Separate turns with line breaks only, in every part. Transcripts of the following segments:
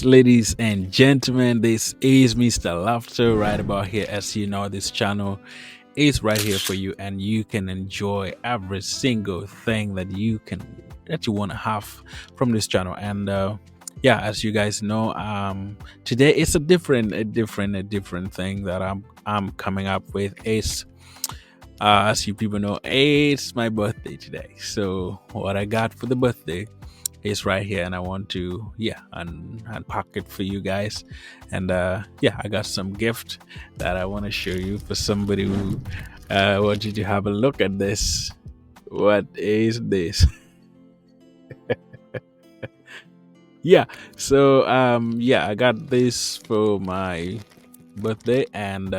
Yes, ladies and gentlemen, this is Mr. Laughter right about here. As you know, this channel is right here for you, and you can enjoy every single thing that you want to have from this channel. And yeah, as you guys know, today it's a different thing that I'm coming up with. Is as you people know, it's my birthday today. So what I got for the birthday is right here, and I want to unpack it for you guys. And yeah, I got some gift that I want to show you for somebody who wanted to have a look at this. What is this? Yeah, so yeah, I got this for my birthday, and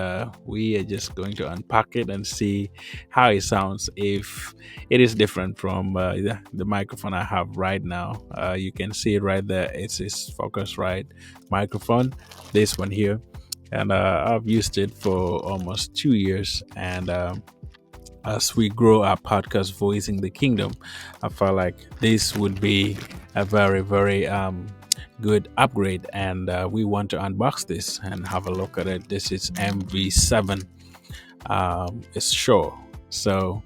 we are just going to unpack it and see how it sounds, if it is different from the microphone I have right now. You can see it right there. It's this Focusrite microphone, this one here, and I've used it for almost 2 years. And as we grow our podcast Voicing the Kingdom, I felt like this would be a very good upgrade, and we want to unbox this and have a look at it. This is MV7. It's sure. So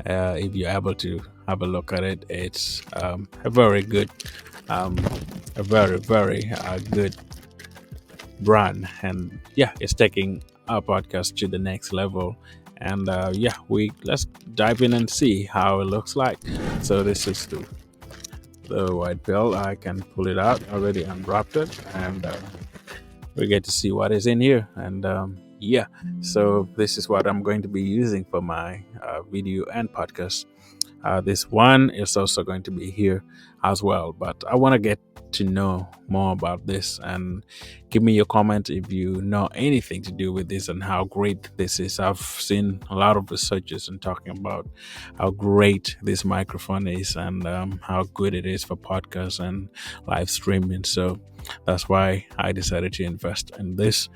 if you're able to have a look at it, it's a very good, a very good brand. And yeah, it's taking our podcast to the next level. And yeah, let's dive in and see how it looks like. So this is the white pill. I can pull it out, already unwrapped it, and we get to see what is in here. And yeah, so this is what I'm going to be using for my video and podcast. This one is also going to be here as well, but I want to get to know more about this, and give me your comment if you know anything to do with this and how great this is. I've seen a lot of researchers and talking about how great this microphone is, and how good it is for podcasts and live streaming. So that's why I decided to invest in this.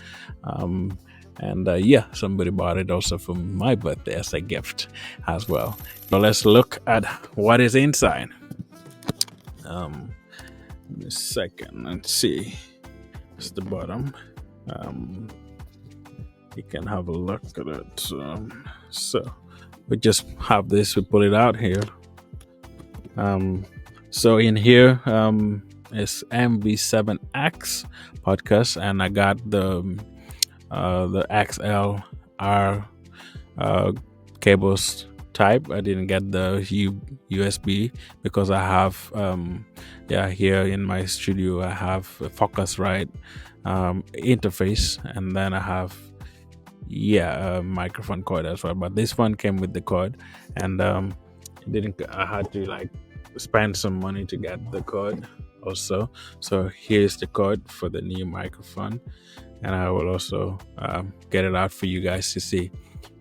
And yeah, somebody bought it also for my birthday as a gift as well. So let's look at what is inside. A second and see. It's the bottom. You can have a look at it. So we just have this. We pull it out here. So in here is MV7X podcast, and I got the XLR cables type. I didn't get the USB because I have here in my studio I have a Focusrite interface, and then I have a microphone cord as well. But this one came with the cord, and I had to like spend some money to get the cord also. So here's the cord for the new microphone, and I will also get it out for you guys to see.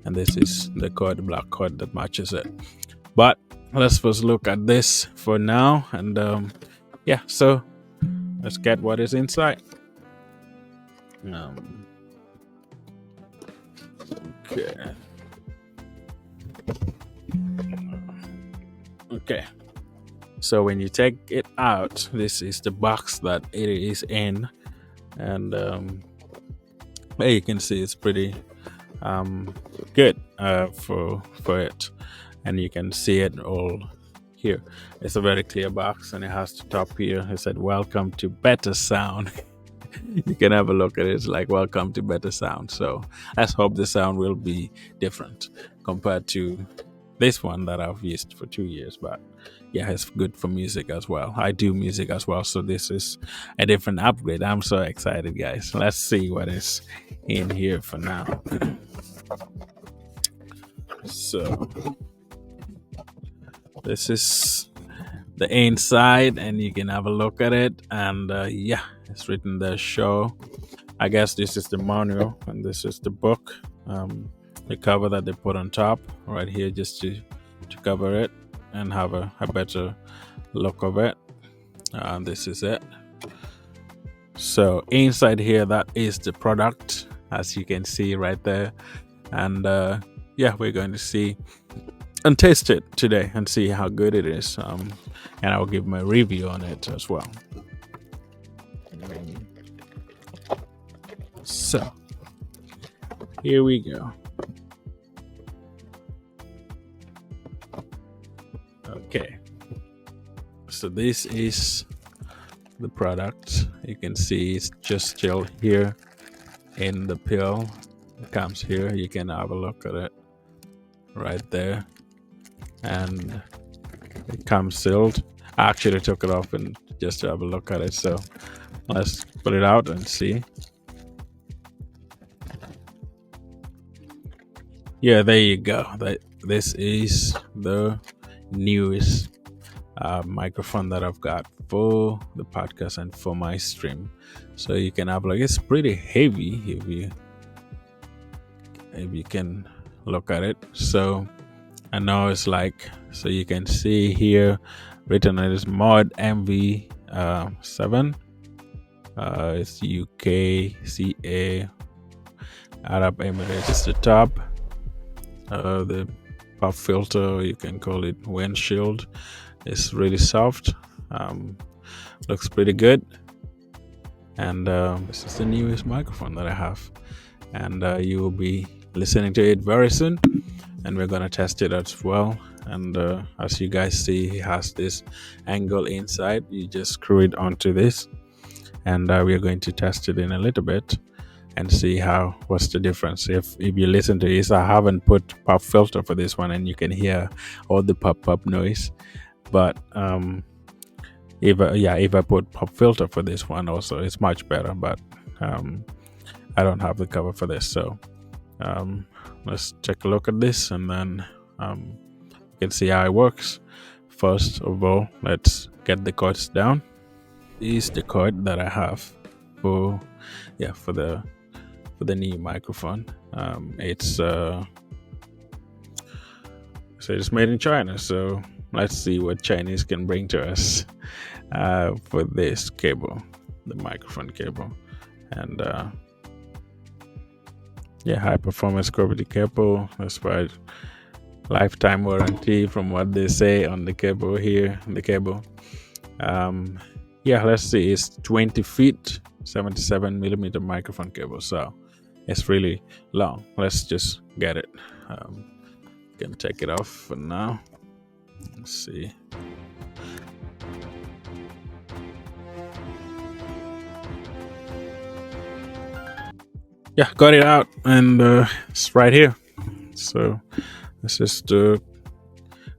And this is the cord, the black cord that matches it. But let's first look at this for now. And yeah, so let's get what is inside. Okay. So when you take it out, this is the box that it is in. And there you can see it's pretty good for it, and you can see it all here. It's a very clear box, and it has the top here. It said welcome to better sound. You can have a look at it. It's like welcome to better sound. So let's hope the sound will be different compared to this one that I've used for 2 years. But yeah, it's good for music as well. I do music as well, so this is a different upgrade. I'm so excited, guys. Let's see what is in here for now. So this is the inside, and you can have a look at it. And yeah, it's written there, show. I guess this is the manual, and this is the book, the cover that they put on top right here, just to cover it and have a better look of it. This is it. So inside here, that is the product, as you can see right there. And yeah, we're going to see and taste it today and see how good it is. And I'll give my review on it as well. So here we go. Okay, so this is the product. You can see it's just still here in the pill. It comes here. You can have a look at it right there, and it comes sealed. I actually took it off and just to have a look at it. So let's put it out and see. Yeah, there you go. This is the newest microphone that I've got for the podcast and for my stream. So you can have like, it's pretty heavy if you can look at it. So I know it's like, so you can see here written on this mod MV 7. It's UK, CA, Arab Emirates. It's the top. The pop filter, you can call it windshield. It's really soft. Looks pretty good. And this is the newest microphone that I have. And you will be listening to it very soon. And we're going to test it as well. And as you guys see, it has this angle inside. You just screw it onto this. And we're going to test it in a little bit and see what's the difference. If you listen to this, I haven't put pop filter for this one, and you can hear all the pop noise. But if I put pop filter for this one also, it's much better. But I don't have the cover for this, so let's take a look at this, and then you can see how it works. First of all, let's get the cords down. This is the cord that I have for the new microphone. So it's made in China. So let's see what Chinese can bring to us for this cable, the microphone cable, and high performance gravity cable. That's why lifetime warranty from what they say on the cable here. The cable. Let's see. It's 20 feet, 77 millimeter microphone cable. So it's really long. Let's just get it. Can take it off for now. Let's see. Yeah, got it out, and it's right here. So this is the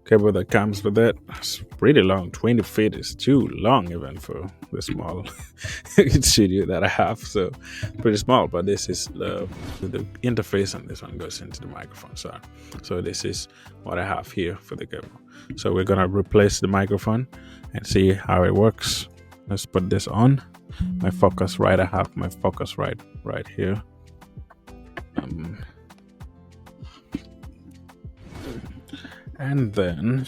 cable that comes with it. It's pretty long. 20 feet is too long even for the small studio that I have. So pretty small, but this is the interface, and this one goes into the microphone. So this is what I have here for the cable. So we're gonna replace the microphone and see how it works. Let's put this on. My Focusrite, I have my Focusrite right here. And then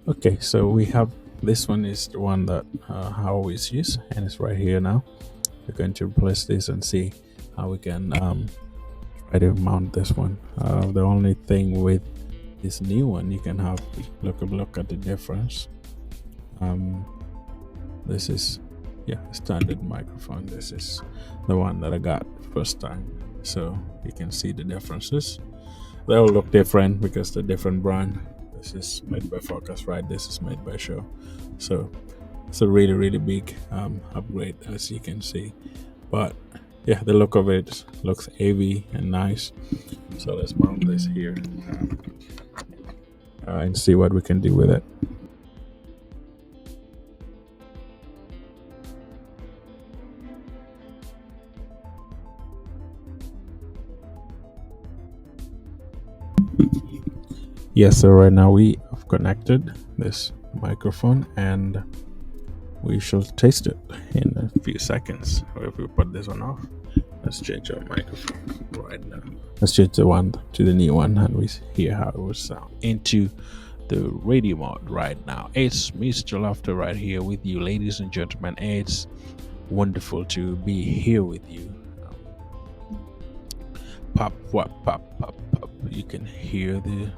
okay, so we have this one is the one that I always use, and it's right here now. We're going to replace this and see how we can try to mount this one. The only thing with this new one, you can have look at the difference. This is a standard microphone. This is the one that I got first time, so you can see the differences. They all look different because they're different brand. This is made by Focusrite. This is made by Shure. So it's a really big upgrade, as you can see. But the look of it looks heavy and nice. So let's mount this here and see what we can do with it. Yes, so right now we have connected this microphone, and we shall taste it in a few seconds. Or if we put this one off, let's change our microphone right now. Let's change the one to the new one, and we hear how it will sound into the radio mode right now. It's Mr. Laughter right here with you, ladies and gentlemen. It's wonderful to be here with you. Pop, what, pop, pop, pop. You can hear the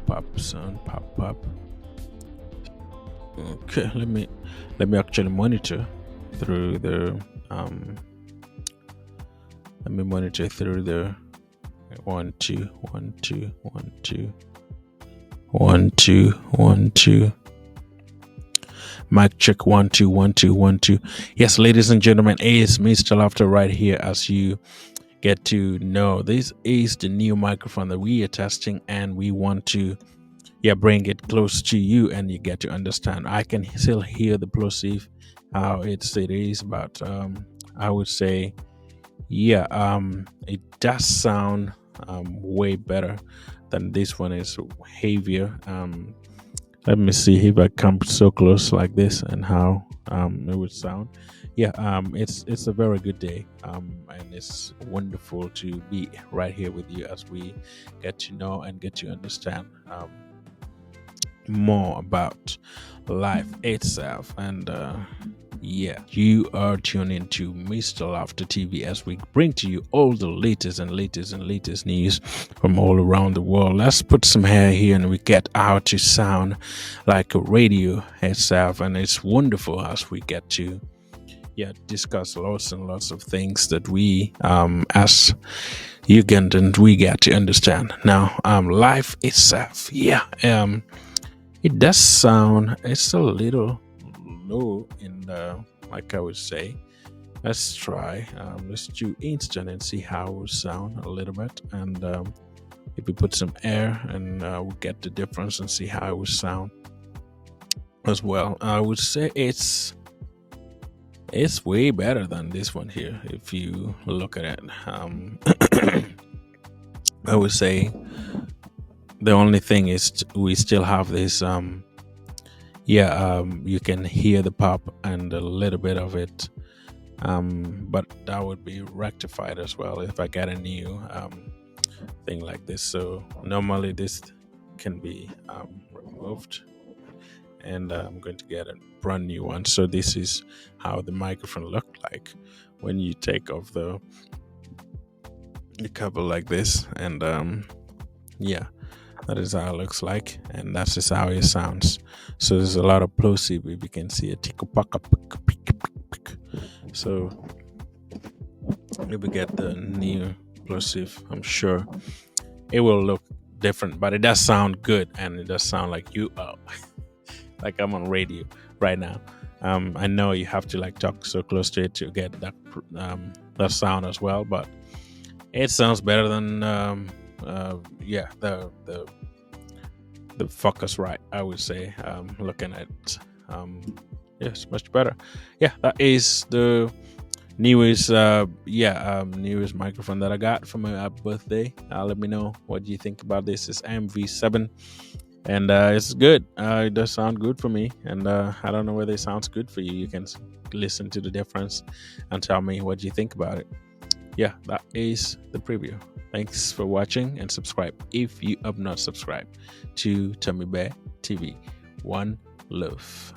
pop sound, pop. Okay, let me actually monitor through the um let me monitor through the 1 2 1 2 1 2 1 2. Mic check 1 2 1 2 1 2. Yes, ladies and gentlemen, it is Mr. Laughter right here. As you get to know, this is the new microphone that we are testing, and we want to bring it close to you, and you get to understand. I can still hear the plosive, how it is, but I would say it does sound way better than this one. Is heavier. Let me see if I come so close like this and how it would sound. It's a very good day, and it's wonderful to be right here with you as we get to know and get to understand more about life itself. And you are tuning to Mr. Laughter TV as we bring to you all the latest news from all around the world. Let's put some hair here and we get out to sound like a radio itself. And it's wonderful as we get to discuss lots and lots of things that we as Ugandans we get to understand. Now life itself, it does sound, it's a little low in the, like I would say. Let's try. Let's do instant and see how it will sound a little bit. And if we put some air, and we'll get the difference and see how it will sound as well. I would say it's way better than this one here. If you look at it, I would say the only thing is we still have this. You can hear the pop and a little bit of it, but that would be rectified as well if I get a new thing like this. So normally this can be removed, and I'm going to get a brand new one. So this is how the microphone looked like when you take off the cover like this, and that is how it looks like, and that's just how it sounds. So there's a lot of plosive. You can see a tick. So if we get the new plosive, I'm sure it will look different, but it does sound good, and it does sound like like I'm on radio right now. I know you have to like talk so close to it to get that sound as well, but it sounds better than the focus right, I would say. Looking at it's much better. That is the newest newest microphone that I got for my birthday. Let me know what you think about this. It's MV7, and it's good. It does sound good for me, and I don't know whether it sounds good for you. You can listen to the difference and tell me what you think about it. That is the preview. Thanks for watching, and subscribe if you have not subscribed to Tami TV. One love.